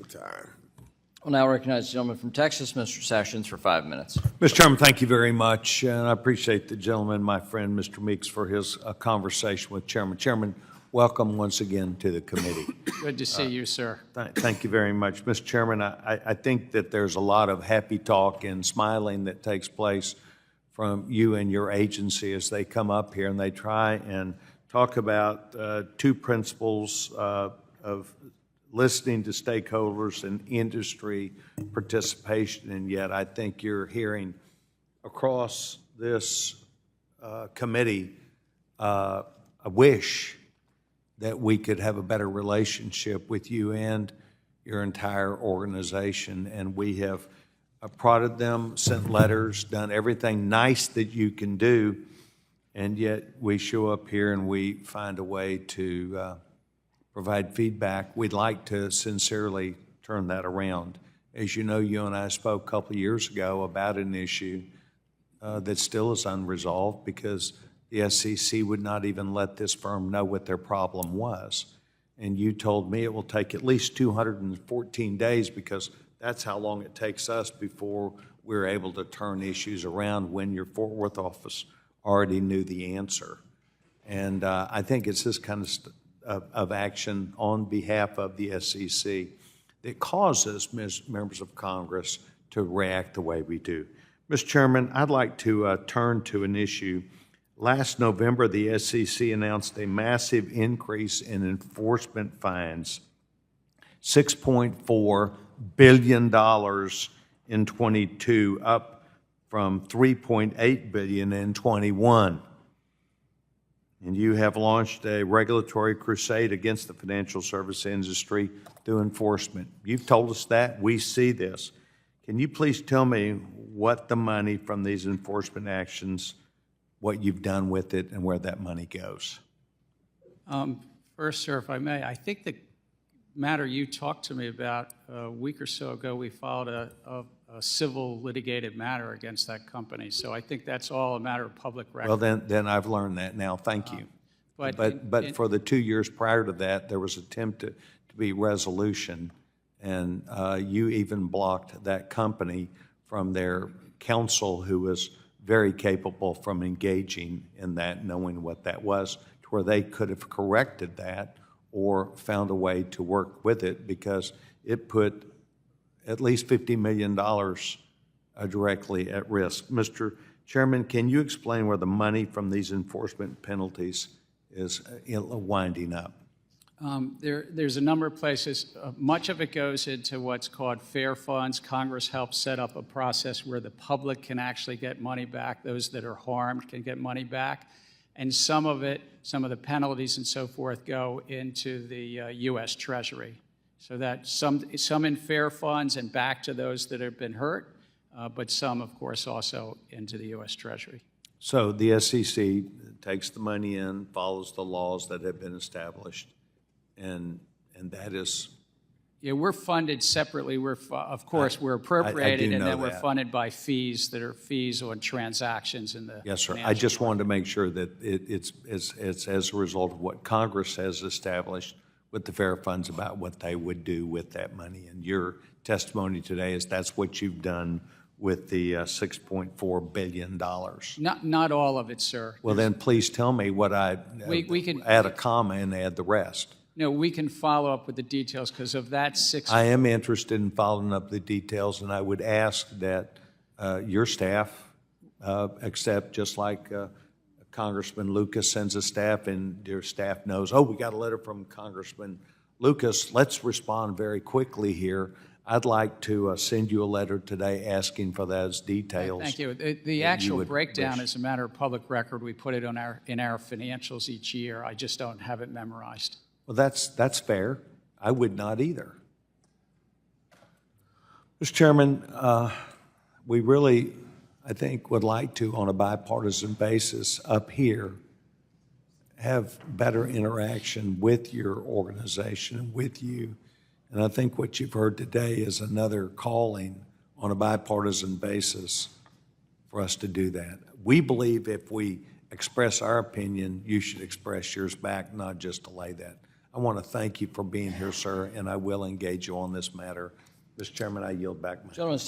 time. We'll now recognize the gentleman from Texas, Mr. Sessions, for 5 minutes. Mr. Chairman, thank you very much, and I appreciate the gentleman, my friend, Mr. Meeks, for his conversation with Chairman. Chairman, welcome once again to the committee. Good to see you, sir. Thank you very much. Mr. Chairman, I think that there's a lot of happy talk and smiling that takes place from you and your agency as they come up here and they try and talk about two principles of listening to stakeholders and industry participation, and yet I think you're hearing across this committee a wish that we could have a better relationship with you and your entire organization, and we have prodded them, sent letters, done everything nice that you can do, and yet we show up here and we find a way to provide feedback. We'd like to sincerely turn that around. As you know, you and I spoke a couple of years ago about an issue that still is unresolved because the SEC would not even let this firm know what their problem was. And you told me it will take at least 214 days because that's how long it takes us before we're able to turn issues around when your Fort Worth office already knew the answer. And I think it's this kind of action on behalf of the SEC that causes members of Congress to react the way we do. Mr. Chairman, I'd like to turn to an issue. Last November, the SEC announced a massive increase in enforcement fines, $6.4 billion in 22, up from $3.8 billion in 21. And you have launched a regulatory crusade against the financial service industry through enforcement. You've told us that. We see this. Can you please tell me what the money from these enforcement actions, what you've done with it, and where that money goes? First, sir, if I may, I think the matter you talked to me about a week or so ago, we filed a civil litigated matter against that company. So I think that's all a matter of public record. Well, then I've learned that now. Thank you. But for the 2 years prior to that, there was an attempt to be resolution, and you even blocked that company from their counsel, who was very capable from engaging in that, knowing what that was, to where they could have corrected that or found a way to work with it, because it put at least $50 million directly at risk. Mr. Chairman, can you explain where the money from these enforcement penalties is winding up? There's a number of places. Much of it goes into what's called fair funds. Congress helped set up a process where the public can actually get money back. Those that are harmed can get money back. And some of the penalties and so forth go into the U.S. Treasury. So that some in fair funds and back to those that have been hurt, but some, of course, also into the U.S. Treasury. So the SEC takes the money in, follows the laws that have been established, and that is... Yeah, we're funded separately. We're appropriated, and then we're funded by fees that are fees on transactions in the... Yes, sir. I just wanted to make sure that it's as a result of what Congress has established with the fair funds about what they would do with that money. And your testimony today is that's what you've done with the $6.4 billion. Not all of it, sir. Well, then please tell me what we can add a comma and add the rest. No, we can follow up with the details because of that I am interested in following up the details, and I would ask that your staff accept, just like Congressman Lucas sends a staff and your staff knows, oh, we got a letter from Congressman Lucas, let's respond very quickly here. I'd like to send you a letter today asking for those details. Thank you. The actual breakdown is a matter of public record. We put it on in our financials each year. I just don't have it memorized. Well, that's fair. I would not either. Mr. Chairman, we really, I think, would like to, on a bipartisan basis up here, have better interaction with your organization and with you. And I think what you've heard today is another calling on a bipartisan basis for us to do that. We believe if we express our opinion, you should express yours back, not just delay that. I want to thank you for being here, sir, and I will engage you on this matter. Mr. Chairman, I yield back my. Gentleman's time